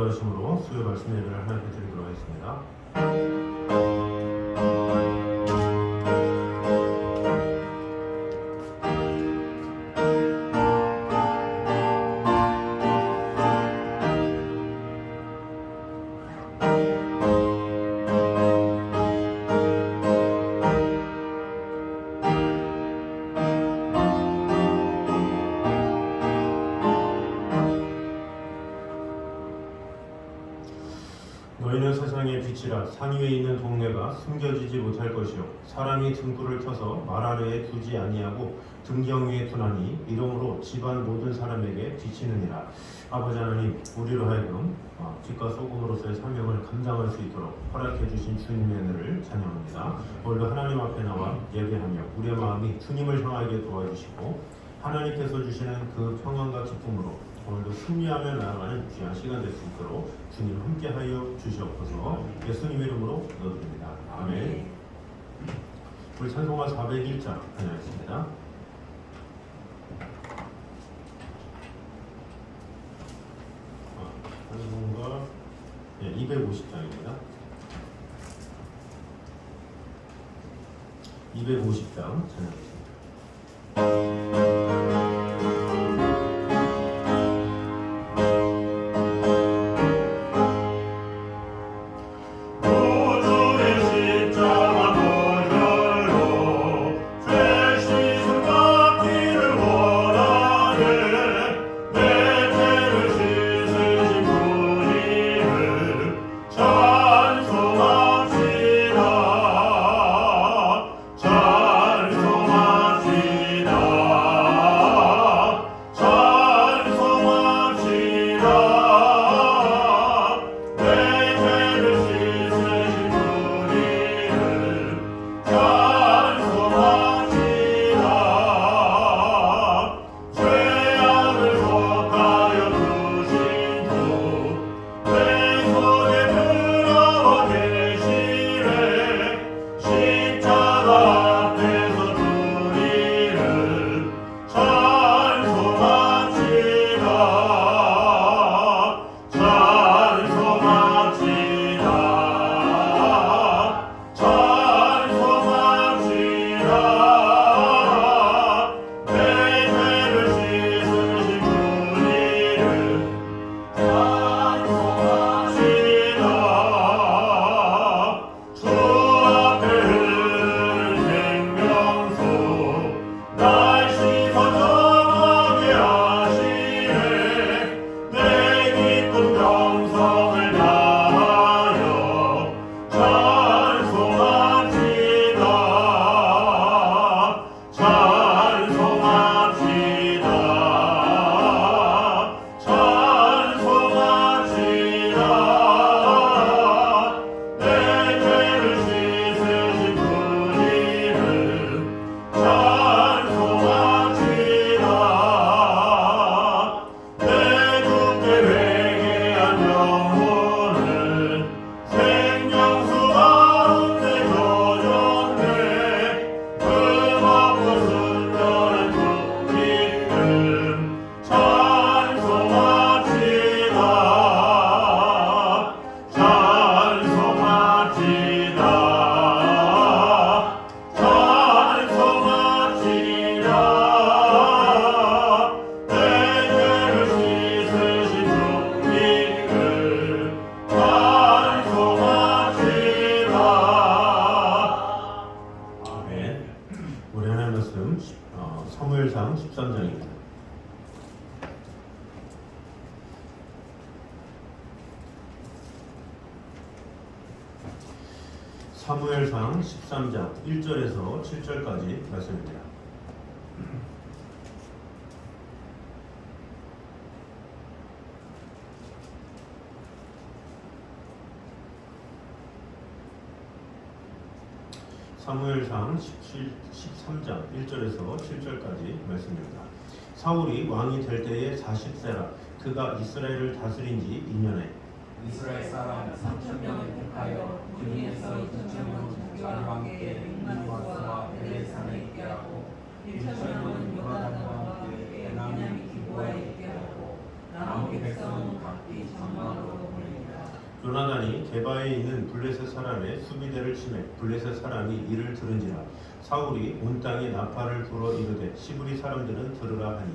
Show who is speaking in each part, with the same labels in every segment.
Speaker 1: 기도하심으로 수요 말씀 예배를 하나님께 드리도록 하겠습니다. 너희는 세상의 빛이라. 산 위에 있는 동네가 숨겨지지 못할 것이요 사람이 등불을 켜서 말 아래에 두지 아니하고 등경 위에 두나니 이러므로 집안 모든 사람에게 비치느니라. 아버지 하나님, 우리로 하여금 빛과 소금으로서의 사명을 감당할 수 있도록 허락해 주신 주님의 은혜를 찬양합니다. 오늘도 하나님 앞에 나와 예배하며 우리의 마음이 주님을 향하게 도와주시고 하나님께서 주시는 그 평안과 기쁨으로 오늘도 승리하며 나아가는 귀한 시간 될 수 있도록 주님 함께하여 주시옵소서. 예수님의 이름으로 기도드립니다. 아멘. 우리 찬송가 401장 하겠습니다. 찬송가 250장입니다. 250장 찬양하겠습니다. 사무엘상 13장입니다. 사무엘상 13장 1절에서 7절까지 말씀입니다. 사무엘상 13장 1절에서 7절까지 말씀입니다. 사울이 왕이 될 때에 40세라. 그가 이스라엘을 다스린 지 2년에
Speaker 2: 이스라엘 사람 3,000명을 택하여 군인에서 2,000명은 자기와 함께 믹마스와 베델산에 있게 하고 1,000명은 요나단과 함께 베냐민 기브아에 있게 하고 나머지 백성은 각기 장막으로
Speaker 1: 요나단이 게바에 있는 블레셋 사람의 수비대를 치매 블레셋 사람이 이를 들은지라 사울이 온 땅에 나팔을 불어 이르되 시브리 사람들은 들으라 하니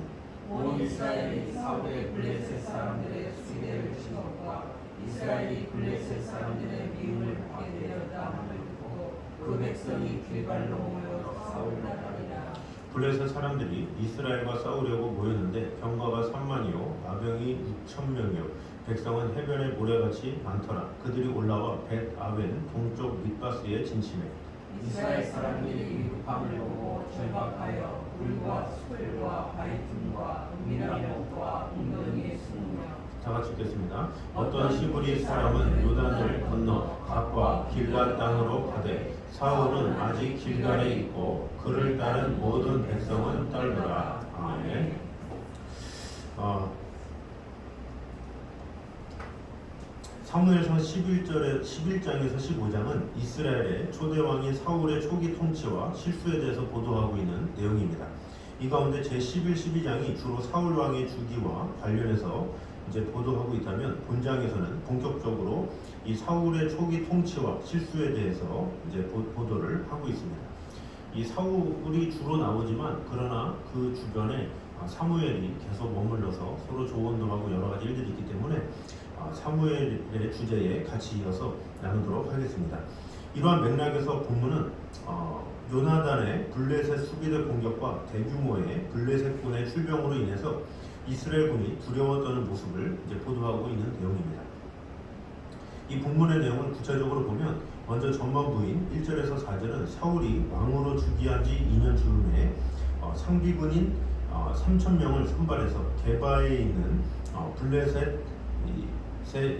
Speaker 2: 온 이스라엘이 사울의 블레셋 사람들의 수비대를 치었과 이스라엘이 블레셋 사람들의 미움을 받게 되었다 함을 듣고 그 백성이 길갈로 모여 사울을 따르니라.
Speaker 1: 블레셋 사람들이 이스라엘과 싸우려고 모였는데 병거가 3만이요 마병이 6,000명이요 백성은 해변의 모래같이 많더라. 그들이 올라와 벳 아벤 동쪽 밑바스에 진침해
Speaker 2: 이스라엘 사람들이 위급함을 보고 절박하여 불과 수풀과 바이틈과 은밀한 곳과 웅덩이에 숨으며
Speaker 1: 다 같이 읽겠습니다. 어떤 시브리 사람은 요단을 건너 갓과 길앗 땅으로 가되 사울은 아직 길갈에 있고 그를 따른 모든 백성은 떨더라. 아멘. 사무엘상 11장에서 15장은 이스라엘의 초대 왕인 사울의 초기 통치와 실수에 대해서 보도하고 있는 내용입니다. 이 가운데 제11, 12장이 주로 사울 왕의 주기와 관련해서 이제 보도하고 있다면 본장에서는 본격적으로 이 사울의 초기 통치와 실수에 대해서 이제 보도를 하고 있습니다. 이 사울이 주로 나오지만 그러나 그 주변에 사무엘이 계속 머물러서 서로 조언도 하고 여러 가지 일들이 있기 때문에 사무엘의 주제에 같이 이어서 나누도록 하겠습니다. 이러한 맥락에서 본문은 요나단의 블레셋 수비대 공격과 대규모의 블레셋군의 출병으로 인해서 이스라엘군이 두려워 떠는 모습을 이제 보도하고 있는 내용입니다. 이 본문의 내용을 구체적으로 보면 먼저 전반부인 1절에서 4절은 사울이 왕으로 즉위한 지 2년 즈음에 상비군인 3,000명을 선발해서 게바에 있는 블레셋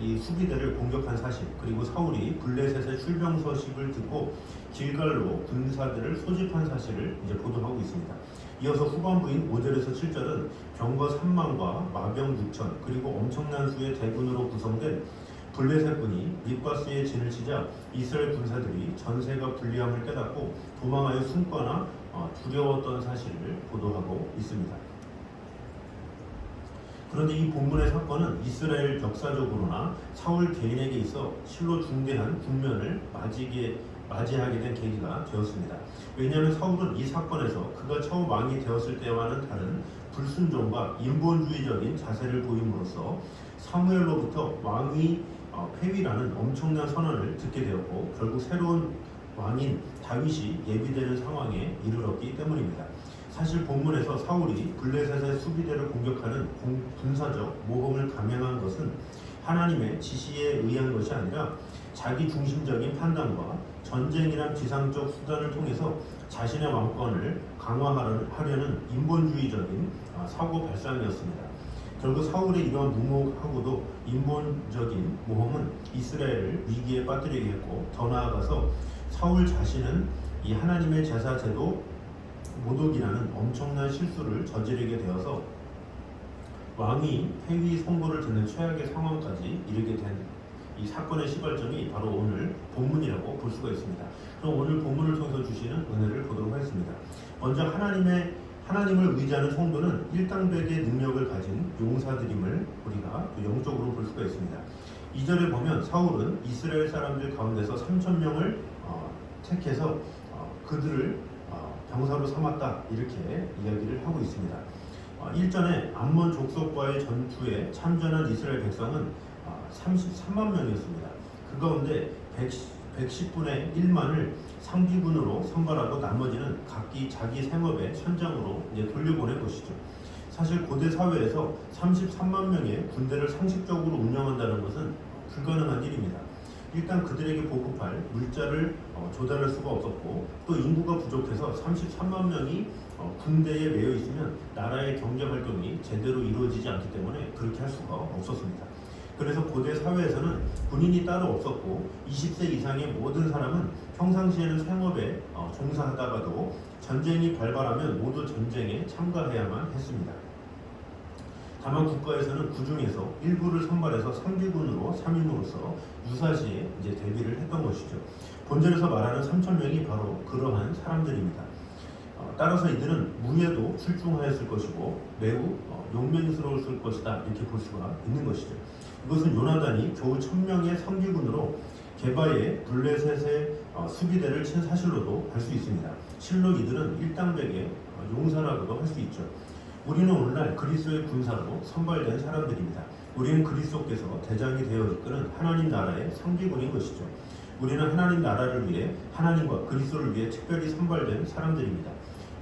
Speaker 1: 이 수비대를 공격한 사실, 그리고 사울이 블레셋의 출병 소식을 듣고 길갈로 군사들을 소집한 사실을 이제 보도하고 있습니다. 이어서 후반부인 5절에서 7절은 병거 3만과 마병 6천 그리고 엄청난 수의 대군으로 구성된 블레셋군이 밑바스에 진을 치자 이스라엘 군사들이 전세가 불리함을 깨닫고 도망하여 숨거나 두려웠던 사실을 보도하고 있습니다. 그런데 이 본문의 사건은 이스라엘 역사적으로나 사울 개인에게 있어 실로 중대한 국면을 맞이하게 된 계기가 되었습니다. 왜냐하면 사울은 이 사건에서 그가 처음 왕이 되었을 때와는 다른 불순종과 인본주의적인 자세를 보임으로써 사무엘로부터 왕위 폐위라는 엄청난 선언을 듣게 되었고 결국 새로운 왕인 다윗이 예비되는 상황에 이르렀기 때문입니다. 사실 본문에서 사울이 블레셋의 수비대를 공격하는 군사적 모험을 감행한 것은 하나님의 지시에 의한 것이 아니라 자기 중심적인 판단과 전쟁이란 비상적 수단을 통해서 자신의 왕권을 강화하려는 인본주의적인 사고 발상이었습니다. 결국 사울의 이러한 무모하고도 인본적인 모험은 이스라엘을 위기에 빠뜨리게 했고 더 나아가서 사울 자신은 이 하나님의 제사 제도 모독이라는 엄청난 실수를 저지르게 되어서 왕이 폐위 선고를 듣는 최악의 상황까지 이르게 된 이 사건의 시발점이 바로 오늘 본문이라고 볼 수가 있습니다. 그럼 오늘 본문을 통해서 주시는 은혜를 보도록 하겠습니다. 먼저 하나님을 의지하는 성도는 일당백의 능력을 가진 용사들임을 우리가 영적으로 볼 수가 있습니다. 2절에 보면 사울은 이스라엘 사람들 가운데서 3,000명을 택해서 그들을 병사로 삼았다 이렇게 이야기를 하고 있습니다. 일전에 암몬 족속과의 전투에 참전한 이스라엘 백성은 33만 명이었습니다. 그 가운데 110분의 1만을 상비군으로 선발하고 나머지는 각기 자기 생업의 현장으로 이제 돌려보낸 것이죠. 사실 고대 사회에서 33만 명의 군대를 상식적으로 운영한다는 것은 불가능한 일입니다. 일단 그들에게 보급할 물자를 조달할 수가 없었고 또 인구가 부족해서 33만 명이 군대에 매여 있으면 나라의 경제 활동이 제대로 이루어지지 않기 때문에 그렇게 할 수가 없었습니다. 그래서 고대 사회에서는 군인이 따로 없었고 20세 이상의 모든 사람은 평상시에는 생업에 종사하다가도 전쟁이 발발하면 모두 전쟁에 참가해야만 했습니다. 다만 국가에서는 그 중에서 일부를 선발해서 상비군으로 삼임으로써 유사시에 이제 대비를 했던 것이죠. 본절에서 말하는 3,000명이 바로 그러한 사람들입니다. 따라서 이들은 무예도 출중하였을 것이고 매우 용맹스러웠을 것이다 이렇게 볼 수가 있는 것이죠. 이것은 요나단이 겨우 1000명의 성기군으로 게바의 블레셋의 수비대를 친 사실로도 알 수 있습니다. 실로 이들은 일당백의 용사라고도 할 수 있죠. 우리는 오늘날 그리스도의 군사로 선발된 사람들입니다. 우리는 그리스도께서 대장이 되어 이끄는 하나님 나라의 상비군인 것이죠. 우리는 하나님 나라를 위해 하나님과 그리스도를 위해 특별히 선발된 사람들입니다.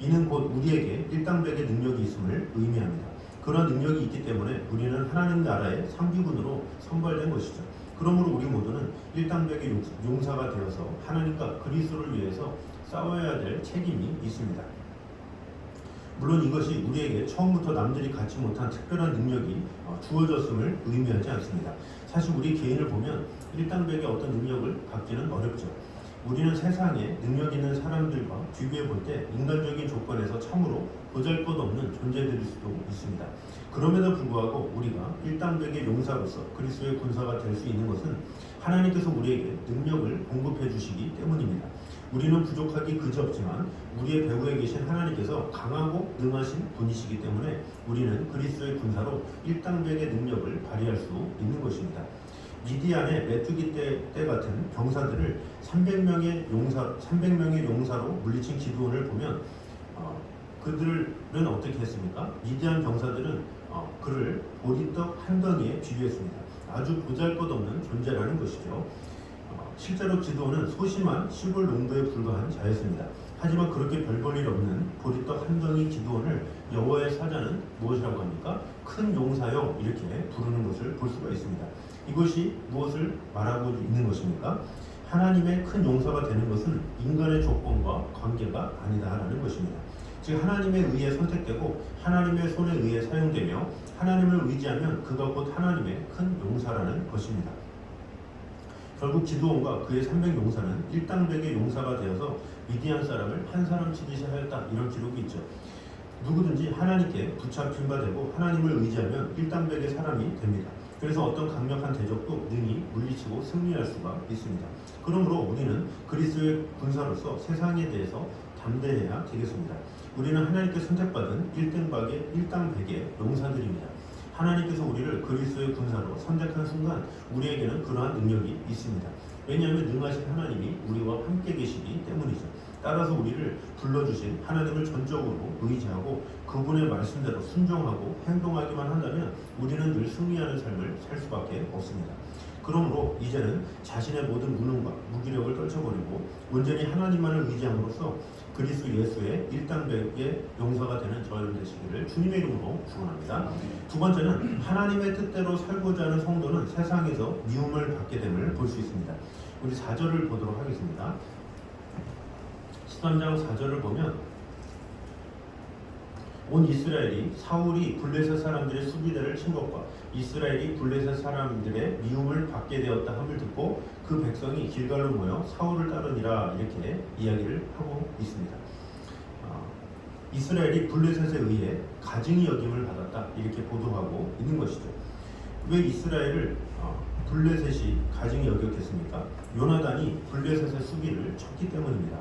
Speaker 1: 이는 곧 우리에게 일당백의 능력이 있음을 의미합니다. 그런 능력이 있기 때문에 우리는 하나님 나라의 상비군으로 선발된 것이죠. 그러므로 우리 모두는 일당백의 용사가 되어서 하나님과 그리스도를 위해서 싸워야 될 책임이 있습니다. 물론 이것이 우리에게 처음부터 남들이 갖지 못한 특별한 능력이 주어졌음을 의미하지 않습니다. 사실 우리 개인을 보면 일당백의 어떤 능력을 갖기는 어렵죠. 우리는 세상에 능력 있는 사람들과 비교해 볼 때 인간적인 조건에서 참으로 보잘것없는 존재들일 수도 있습니다. 그럼에도 불구하고 우리가 일당백의 용사로서 그리스도의 군사가 될 수 있는 것은 하나님께서 우리에게 능력을 공급해 주시기 때문입니다. 우리는 부족하기 그지없지만 우리의 배후에 계신 하나님께서 강하고 능하신 분이시기 때문에 우리는 그리스도의 군사로 일당백의 능력을 발휘할 수 있는 것입니다. 미디안의 메뚜기 때 같은 병사들을 300명의 용사로 물리친 기드온을 보면 그들은 어떻게 했습니까? 미디안 병사들은 그를 보리떡 한 덩이에 비유했습니다. 아주 보잘것없는 존재라는 것이죠. 실제로 기드온은 소심한 시골 농부에 불과한 자였습니다. 하지만 그렇게 별 볼 일 없는 보리떡 한 덩이 기드온을 여호와의 사자는 무엇이라고 합니까? 큰 용사여 이렇게 부르는 것을 볼 수가 있습니다. 이것이 무엇을 말하고 있는 것입니까? 하나님의 큰 용사가 되는 것은 인간의 조건과 관계가 아니다라는 것입니다. 즉 하나님에 의해 선택되고 하나님의 손에 의해 사용되며 하나님을 의지하면 그가 곧 하나님의 큰 용사라는 것입니다. 결국 기드온과 그의 300용사는 일당백의 용사가 되어서 미디안 사람을 한 사람 치듯이 하였다 이런 기록이 있죠. 누구든지 하나님께 붙잡힌 바 되고 하나님을 의지하면 일당백의 사람이 됩니다. 그래서 어떤 강력한 대적도 능히 물리치고 승리할 수가 있습니다. 그러므로 우리는 그리스도의 군사로서 세상에 대해서 담대해야 되겠습니다. 우리는 하나님께 선택받은 일당백의 용사들입니다. 하나님께서 우리를 그리스도의 군사로 선택한 순간 우리에게는 그러한 능력이 있습니다. 왜냐하면 능하신 하나님이 우리와 함께 계시기 때문이죠. 따라서 우리를 불러주신 하나님을 전적으로 의지하고 그분의 말씀대로 순종하고 행동하기만 한다면 우리는 늘 승리하는 삶을 살 수밖에 없습니다. 그러므로 이제는 자신의 모든 무능과 무기력을 떨쳐버리고 온전히 하나님만을 의지함으로써 그리스도 예수의 일당백의 용사가 되는 저 여러분 되시기를 주님의 이름으로 축원합니다. 두 번째는 하나님의 뜻대로 살고자 하는 성도는 세상에서 미움을 받게 됨을 볼 수 있습니다. 우리 4절을 보도록 하겠습니다. 13장 4절을 보면 온 이스라엘이 사울이 블레셋 사람들의 수비대를 친 것과 이스라엘이 블레셋 사람들의 미움을 받게 되었다 함을 듣고 그 백성이 길갈로 모여 사울을 따르니라 이렇게 이야기를 하고 있습니다. 이스라엘이 블레셋에 의해 가증히 여김을 받았다 이렇게 보도하고 있는 것이죠. 왜 이스라엘을 블레셋이 가증히 여겼겠습니까? 요나단이 블레셋의 수비를 쳤기 때문입니다.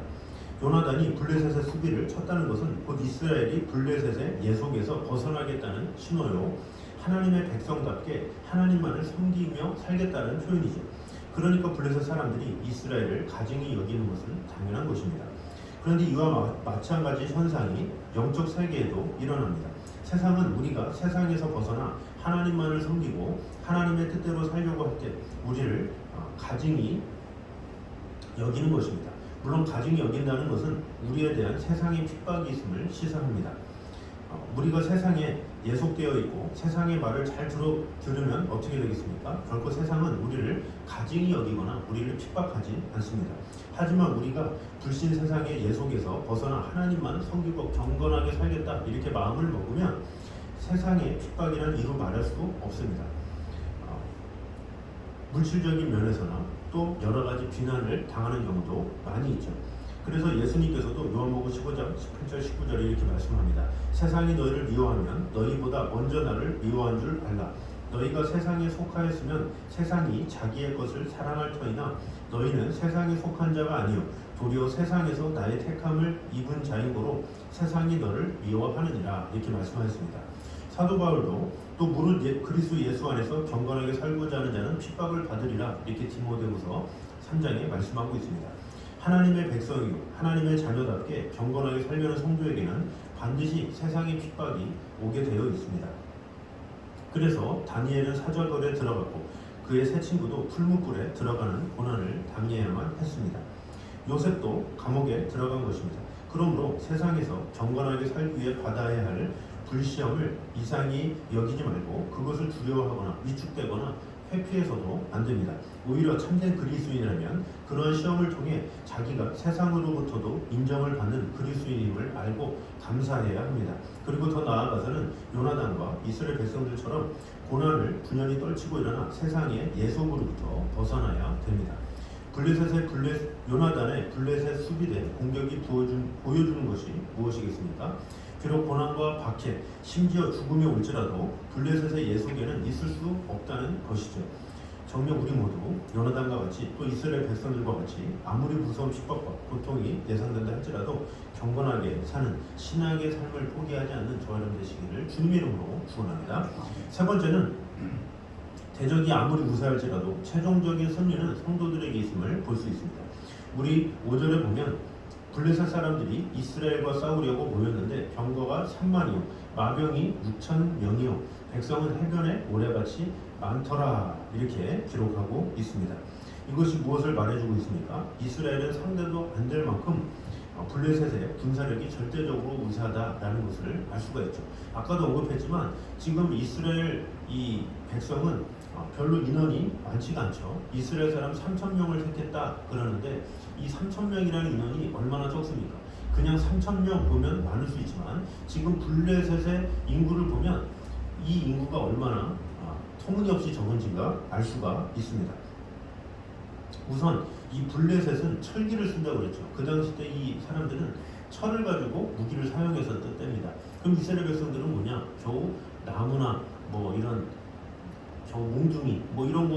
Speaker 1: 요나단이 블레셋의 수비를 쳤다는 것은 곧 이스라엘이 블레셋의 예속에서 벗어나겠다는 신호요, 하나님의 백성답게 하나님만을 섬기며 살겠다는 표현이죠. 그러니까 블레셋 사람들이 이스라엘을 가증히 여기는 것은 당연한 것입니다. 그런데 이와 마찬가지 현상이 영적 세계에도 일어납니다. 세상은 우리가 세상에서 벗어나 하나님만을 섬기고 하나님의 뜻대로 살려고 할 때 우리를 가증히 여기는 것입니다. 물론 가증히 여긴다는 것은 우리에 대한 세상의 핍박이 있음을 시사합니다. 우리가 세상에 예속되어 있고 세상의 말을 잘 들으면 어떻게 되겠습니까? 결코 세상은 우리를 가증히 여기거나 우리를 핍박하지 않습니다. 하지만 우리가 불신 세상의 예속에서 벗어나 하나님만 섬기고 경건하게 살겠다 이렇게 마음을 먹으면 세상의 핍박이란 이루 말할 수 없습니다. 물질적인 면에서나 또 여러 가지 비난을 당하는 경우도 많이 있죠. 그래서 예수님께서도 요한복음 15장 18절 19절에 이렇게 말씀합니다. 세상이 너희를 미워하면 너희보다 먼저 나를 미워한 줄 알라. 너희가 세상에 속하였으면 세상이 자기의 것을 사랑할 터이나 너희는 세상에 속한 자가 아니요 도리어 세상에서 나의 택함을 입은 자인 고로 세상이 너를 미워하느니라 이렇게 말씀하셨습니다. 사도 바울도 또 무릇 그리스도 예수 안에서 경건하게 살고자 하는 자는 핍박을 받으리라 이렇게 디모데후서 3장에 말씀하고 있습니다. 하나님의 백성이고 하나님의 자녀답게 경건하게 살려는 성도에게는 반드시 세상의 핍박이 오게 되어 있습니다. 그래서 다니엘은 사절gol에 들어갔고 그의 세 친구도 풀무불에 들어가는 고난을 당해야만 했습니다. 요셉도 감옥에 들어간 것입니다. 그러므로 세상에서 경건하게 살기 위해 받아야 할 불시험을 이상히 여기지 말고 그것을 두려워하거나 위축되거나 회피해서도 안 됩니다. 오히려 참된 그리스도인이라면 그런 시험을 통해 자기가 세상으로부터도 인정을 받는 그리스도인임을 알고 감사해야 합니다. 그리고 더 나아가서는 요나단과 이스라엘 백성들처럼 고난을 분연히 떨치고 일어나 세상의 예속으로부터 벗어나야 됩니다. 요나단의 블레셋 수비대 공격이 보여주는 것이 무엇이겠습니까? 비록 고난과 박해, 심지어 죽음이 올지라도 블레셋의 예속에는 있을 수 없다는 것이죠. 정녕 우리 모두 요나단과 같이 또 이스라엘 백성들과 같이 아무리 무서운 핍박과 고통이 예상된다 할지라도 경건하게 사는 신앙의 삶을 포기하지 않는 저와 여러분 되시기를 주님의 이름으로 축원합니다. 세 번째는 대적이 아무리 무사할지라도 최종적인 승리는 성도들에게 있음을 볼 수 있습니다. 우리 5절에 보면 블레셋 사람들이 이스라엘과 싸우려고 모였는데 병거가 3만이요 마병이 6,000명이요 백성은 해변에 모래같이 많더라 이렇게 기록하고 있습니다. 이것이 무엇을 말해주고 있습니까? 이스라엘은 상대도 안 될 만큼 블레셋의 군사력이 절대적으로 우세하다라는 것을 알 수가 있죠. 아까도 언급했지만 지금 이스라엘 이 백성은 별로 인원이 많지가 않죠. 이스라엘 사람 3,000명을 택했다 그러는데 이 3,000명이라는 인원이 얼마나 적습니까? 그냥 3,000명 보면 많을 수 있지만 지금 블레셋의 인구를 보면 이 인구가 얼마나 터무니없이 적은지가 알 수가 있습니다. 우선 이 블레셋은 철기를 쓴다고 그랬죠. 그 당시 때 이 사람들은 철을 가지고 무기를 사용해서 뗍니다. 그럼 이스라엘 백성들은 뭐냐? 겨우 나무나 뭐 이런 몽둥이 뭐 이런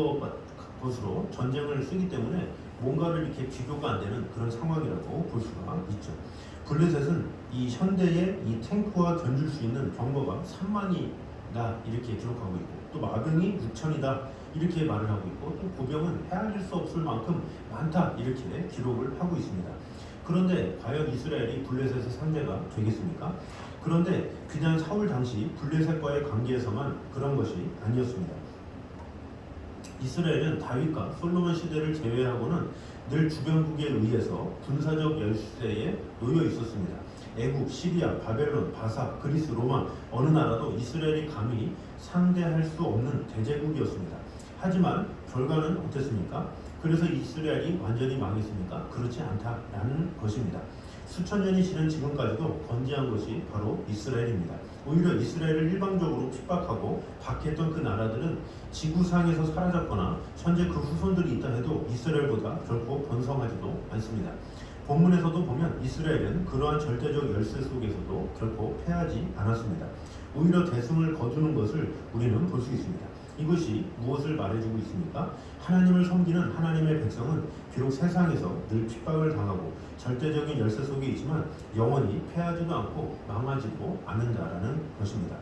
Speaker 1: 것으로 전쟁을 쓰기 때문에 뭔가를 이렇게 비교가 안 되는 그런 상황이라고 볼 수가 있죠. 블레셋은 이 현대의 이 탱크와 견줄 수 있는 병거가 3만이다 이렇게 기록하고 있고 또 마병이 6천이다 이렇게 말을 하고 있고 또 보병은 헤아릴 수 없을 만큼 많다 이렇게 기록을 하고 있습니다. 그런데 과연 이스라엘이 블레셋의 상대가 되겠습니까? 그런데 그냥 사울 당시 블레셋과의 관계에서만 그런 것이 아니었습니다. 이스라엘은 다윗과 솔로몬 시대를 제외하고는 늘 주변국에 의해서 군사적 열세에 놓여 있었습니다. 애굽, 시리아, 바벨론, 바사, 그리스, 로마 어느 나라도 이스라엘이 감히 상대할 수 없는 대제국이었습니다. 하지만 결과는 어땠습니까? 그래서 이스라엘이 완전히 망했습니까? 그렇지 않다라는 것입니다. 수천 년이 지난 지금까지도 건재한 것이 바로 이스라엘입니다. 오히려 이스라엘을 일방적으로 핍박하고 박해했던 그 나라들은 지구상에서 사라졌거나 현재 그 후손들이 있다 해도 이스라엘보다 결코 번성하지도 않습니다. 본문에서도 보면 이스라엘은 그러한 절대적 열세 속에서도 결코 패하지 않았습니다. 오히려 대승을 거두는 것을 우리는 볼 수 있습니다. 이것이 무엇을 말해주고 있습니까? 하나님을 섬기는 하나님의 백성은 비록 세상에서 늘 핍박을 당하고 절대적인 열세 속에 있지만 영원히 패하지도 않고 망하지도 않는다라는 것입니다.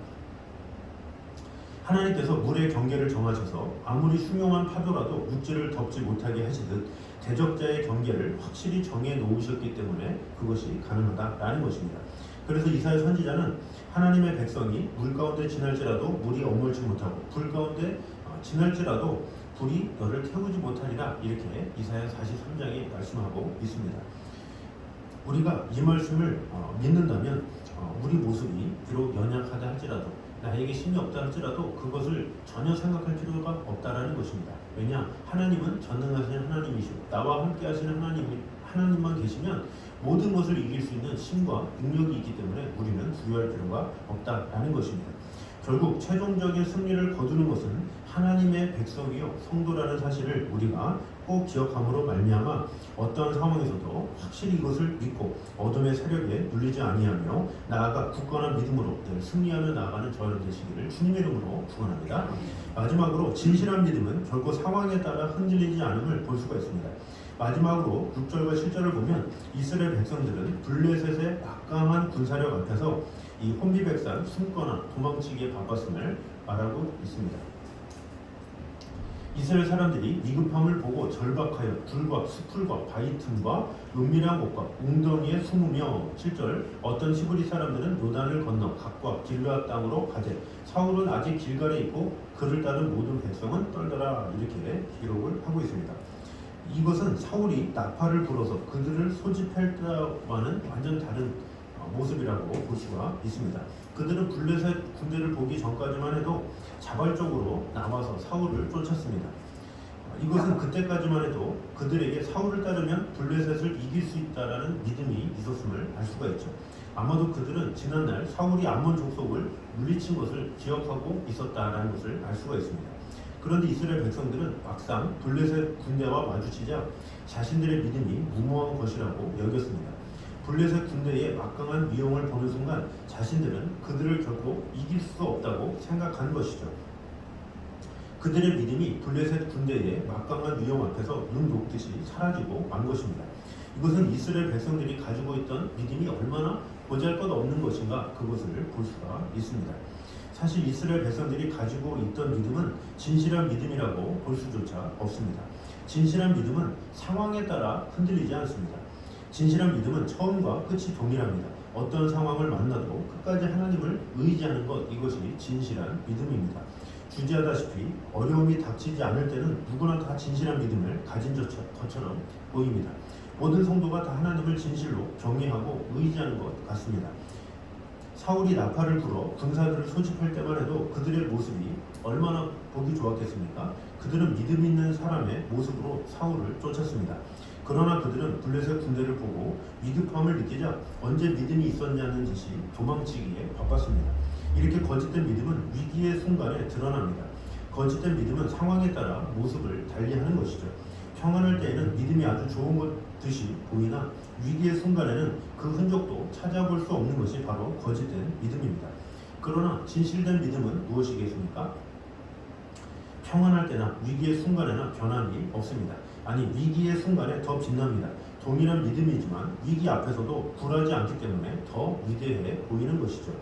Speaker 1: 하나님께서 물의 경계를 정하셔서 아무리 흉흉한 파도라도 육지를 덮지 못하게 하시듯 대적자의 경계를 확실히 정해 놓으셨기 때문에 그것이 가능하다라는 것입니다. 그래서 이사야 선지자는 하나님의 백성이 물 가운데 지날지라도 물이 어물지 못하고 불 가운데 지날지라도 불이 너를 태우지 못하리라 이렇게 이사야 43장에 말씀하고 있습니다. 우리가 이 말씀을 믿는다면 우리 모습이 비록 연약하다 할지라도 나에게 힘이 없다 할지라도 그것을 전혀 생각할 필요가 없다라는 것입니다. 왜냐? 하나님은 전능하신 하나님이시고 나와 함께 하시는 하나님만 계시면 모든 것을 이길 수 있는 힘과 능력이 있기 때문에 우리는 두려워할 필요가 없다라는 것입니다. 결국 최종적인 승리를 거두는 것은 하나님의 백성이요 성도라는 사실을 우리가 꼭 기억함으로 말미암아 어떠한 상황에서도 확실히 이것을 믿고 어둠의 세력에 눌리지 아니하며 나아가 굳건한 믿음으로 늘 승리하며 나아가는 저를 되시기를 주님의 이름으로 축원합니다. 마지막으로 진실한 믿음은 결코 상황에 따라 흔들리지 않음을 볼 수가 있습니다. 마지막으로 6절과 7절을 보면 이스라엘 백성들은 블레셋의 막강한 군사력 앞에서 이 혼비백산 숨거나 도망치기에 바빴음을 말하고 있습니다. 이스라엘 사람들이 위급함을 보고 절박하여 들과 수풀과 바위 틈과 은밀한 곳과 웅덩이에 숨으며 7절 어떤 히브리 사람들은 요단을 건너 각과 길르앗 땅으로 가되 사울은 아직 길갈에 있고 그를 따른 모든 백성은 떨더라 이렇게 기록을 하고 있습니다. 이것은 사울이 나팔을 불어서 그들을 소집할 때와는 완전 다른 모습이라고 볼 수가 있습니다. 그들은 블레셋 군대를 보기 전까지만 해도 자발적으로 나와서 사울을 쫓았습니다. 이것은 그때까지만 해도 그들에게 사울을 따르면 블레셋을 이길 수 있다라는 믿음이 있었음을 알 수가 있죠. 아마도 그들은 지난날 사울이 암몬 족속을 물리친 것을 기억하고 있었다라는 것을 알 수가 있습니다. 그런데 이스라엘 백성들은 막상 블레셋 군대와 마주치자 자신들의 믿음이 무모한 것이라고 여겼습니다. 블레셋 군대의 막강한 위용을 보는 순간 자신들은 그들을 결코 이길 수 없다고 생각한 것이죠. 그들의 믿음이 블레셋 군대의 막강한 위용 앞에서 눈 녹듯이 사라지고 만 것입니다. 이것은 이스라엘 백성들이 가지고 있던 믿음이 얼마나 보잘것없는 것인가 그것을 볼 수가 있습니다. 사실 이스라엘 백성들이 가지고 있던 믿음은 진실한 믿음이라고 볼 수조차 없습니다. 진실한 믿음은 상황에 따라 흔들리지 않습니다. 진실한 믿음은 처음과 끝이 동일합니다. 어떤 상황을 만나도 끝까지 하나님을 의지하는 것, 이것이 진실한 믿음입니다. 주지하다시피 어려움이 닥치지 않을 때는 누구나 다 진실한 믿음을 가진 것처럼 보입니다. 모든 성도가 다 하나님을 진실로 경외하고 의지하는 것 같습니다. 사울이 나팔을 불어 군사들을 소집할 때만 해도 그들의 모습이 얼마나 보기 좋았겠습니까? 그들은 믿음 있는 사람의 모습으로 사울을 쫓았습니다. 그러나 그들은 블레셋 군대를 보고 위급함을 느끼자 언제 믿음이 있었냐는 듯이 도망치기에 바빴습니다. 이렇게 거짓된 믿음은 위기의 순간에 드러납니다. 거짓된 믿음은 상황에 따라 모습을 달리하는 것이죠. 평안할 때에는 믿음이 아주 좋은 것 듯이 보이나 위기의 순간에는 그 흔적도 찾아볼 수 없는 것이 바로 거짓된 믿음입니다. 그러나 진실된 믿음은 무엇이겠습니까? 평안할 때나 위기의 순간에나 변함이 없습니다. 아니, 위기의 순간에 더 빛납니다. 동일한 믿음이지만 위기 앞에서도 굴하지 않기 때문에 더 위대해 보이는 것이죠.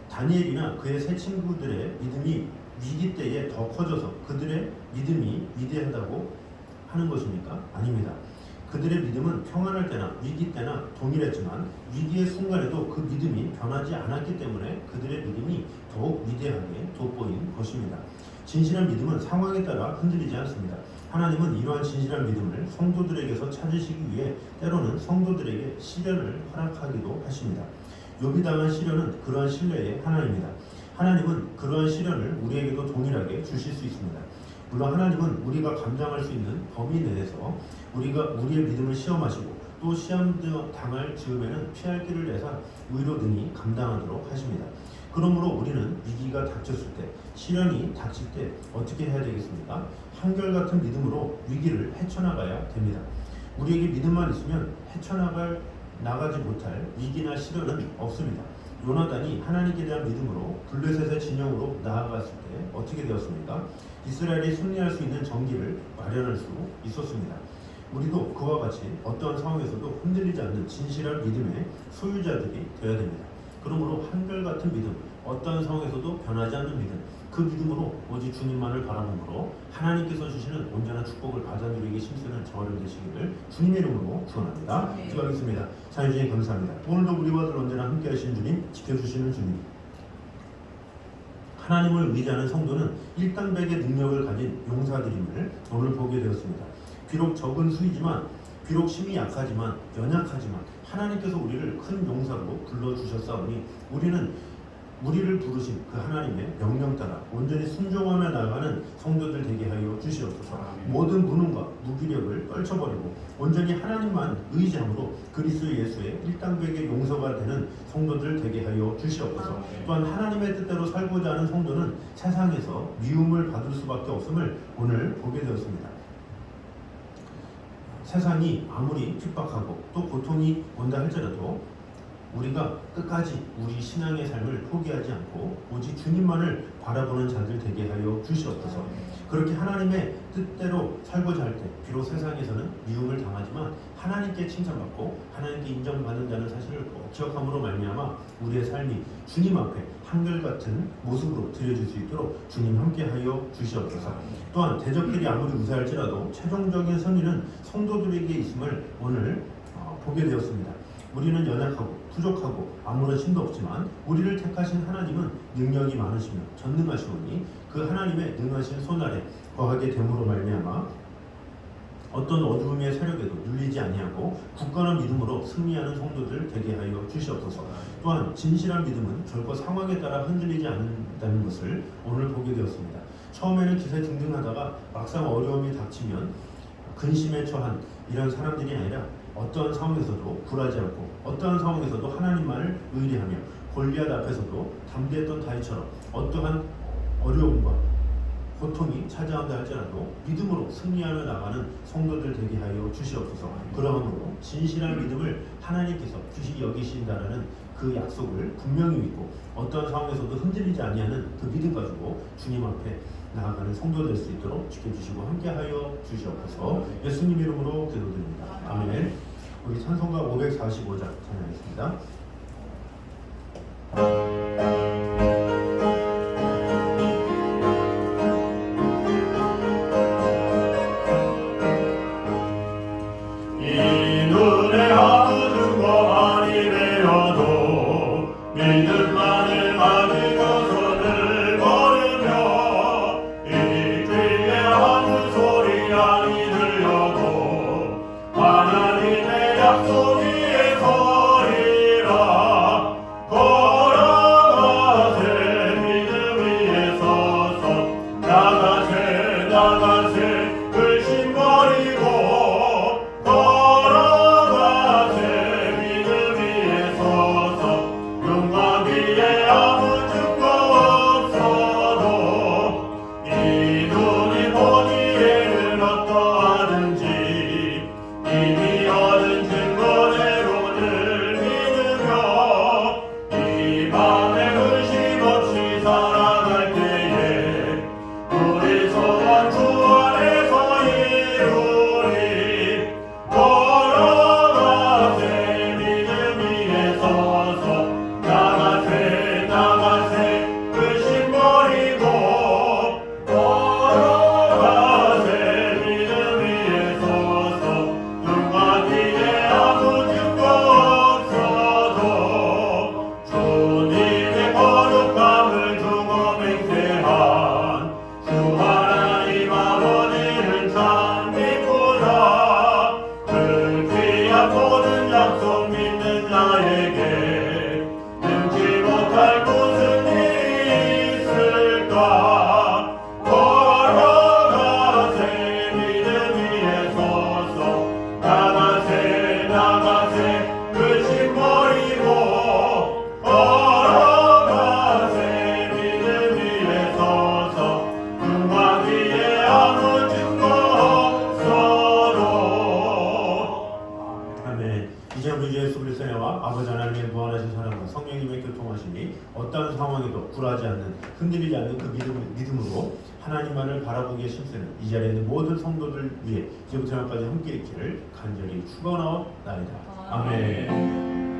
Speaker 1: 다니엘이나 그의 세 친구들의 믿음이 위기 때에 더 커져서 그들의 믿음이 위대하다고 하는 것입니까? 아닙니다. 그들의 믿음은 평안할 때나 위기 때나 동일했지만 위기의 순간에도 그 믿음이 변하지 않았기 때문에 그들의 믿음이 더욱 위대하게 돋보인 것입니다. 진실한 믿음은 상황에 따라 흔들리지 않습니다. 하나님은 이러한 진실한 믿음을 성도들에게서 찾으시기 위해 때로는 성도들에게 시련을 허락하기도 하십니다. 욥이 당한 시련은 그러한 신뢰의 하나입니다. 하나님은 그러한 시련을 우리에게도 동일하게 주실 수 있습니다. 물론 하나님은 우리가 감당할 수 있는 범위 내에서 우리의 믿음을 시험하시고 또 시험 당할 즈음에는 피할 길을 내사 의로 능히 감당하도록 하십니다. 그러므로 우리는 위기가 닥쳤을 때, 시련이 닥칠 때 어떻게 해야 되겠습니까? 한결같은 믿음으로 위기를 헤쳐나가야 됩니다. 우리에게 믿음만 있으면 나가지 못할 위기나 시련은 없습니다. 요나단이 하나님께 대한 믿음으로 블레셋의 진영으로 나아갔을 때 어떻게 되었습니까? 이스라엘이 승리할 수 있는 전기를 마련할 수 있었습니다. 우리도 그와 같이 어떠한 상황에서도 흔들리지 않는 진실한 믿음의 소유자들이 되어야 됩니다. 그러므로 한결같은 믿음, 어떠한 상황에서도 변하지 않는 믿음, 그 믿음으로 오직 주님만을 바라보므로 하나님께서 주시는 온전한 축복을 받아 누리기 힘쓰는 저를 되시기를 주님의 이름으로 축원합니다. 기도하겠습니다. 사연 주님 감사합니다. 오늘도 우리와 늘 언제나 함께 하시는 주님, 지켜주시는 주님, 하나님을 의지하는 성도는 일당백의 능력을 가진 용사들임을 오늘 보게 되었습니다. 비록 적은 수이지만, 비록 힘이 약하지만, 연약하지만 하나님께서 우리를 큰 용사로 불러주셨사오니 우리는 우리를 부르신 그 하나님의 명령 따라 온전히 순종하며 나아가는 성도들 되게 하여 주시옵소서. 모든 무능과 무기력을 떨쳐버리고 온전히 하나님만 의지함으로 그리스도 예수의 일당백의 용서가 되는 성도들 되게 하여 주시옵소서. 또한 하나님의 뜻대로 살고자 하는 성도는 세상에서 미움을 받을 수밖에 없음을 오늘 보게 되었습니다. 세상이 아무리 핍박하고 또 고통이 온다 할지라도 우리가 끝까지 우리 신앙의 삶을 포기하지 않고 오직 주님만을 바라보는 자들 되게 하여 주시옵소서. 그렇게 하나님의 뜻대로 살고자 할 때 비록 세상에서는 미움을 당하지만 하나님께 칭찬받고 하나님께 인정받는다는 사실을 꼭 기억함으로 말미암아 우리의 삶이 주님 앞에 한결같은 모습으로 드려질 수 있도록 주님 함께하여 주시옵소서. 또한 대적들이 아무리 우세할지라도 최종적인 승리는 성도들에게 있음을 오늘 보게 되었습니다. 우리는 연약하고 부족하고 아무런 힘도 없지만 우리를 택하신 하나님은 능력이 많으시며 전능하시오니 그 하나님의 능하신 손 아래 거하게 됨으로 말미암아 어떤 어두움의 세력에도 눌리지 아니하고 굳건한 믿음으로 승리하는 성도들 되게 하여 주시옵소서. 또한 진실한 믿음은 결코 상황에 따라 흔들리지 않는다는 것을 오늘 보게 되었습니다. 처음에는 기세등등하다가 막상 어려움이 닥치면 근심에 처한 이런 사람들이 아니라 어떠한 상황에서도 굴하지 않고 어떠한 상황에서도 하나님만을 의뢰하며 골리앗 앞에서도 담대했던 다윗처럼 어떠한 어려움과 고통이 찾아온다 할지라도 믿음으로 승리하며 나가는 성도들 되게 하여 주시옵소서. 그러므로 진실한 믿음을 하나님께서 귀히 여기신다라는 그 약속을 분명히 믿고 어떠한 상황에서도 흔들리지 아니하는 그 믿음 가지고 주님 앞에 나아가는 성도 될 수 있도록 지켜주시고 함께하여 주시옵소서. 예수님 이름으로 기도드립니다. 아멘. 우리 찬송가 545장 찬양하겠습니다.
Speaker 3: 이 눈에 아무 증거 아니 되어도 믿음만을 가지고서는 걸으며 이 귀에 아무 소리 아니 들려도 하나님의 약속 위에 서리라. 걸어가세 믿음 위에 서서 나가세 나가세 불신 버리고
Speaker 1: 어떠한 상황에도 굴하지 않는 흔들리지 않는 그 믿음으로 하나님만을 바라보기에 힘쓰는 이 자리에 있는 모든 성도들 위해 이제부터 영까지 함께 있기를 간절히 축원하옵나이다. 아멘.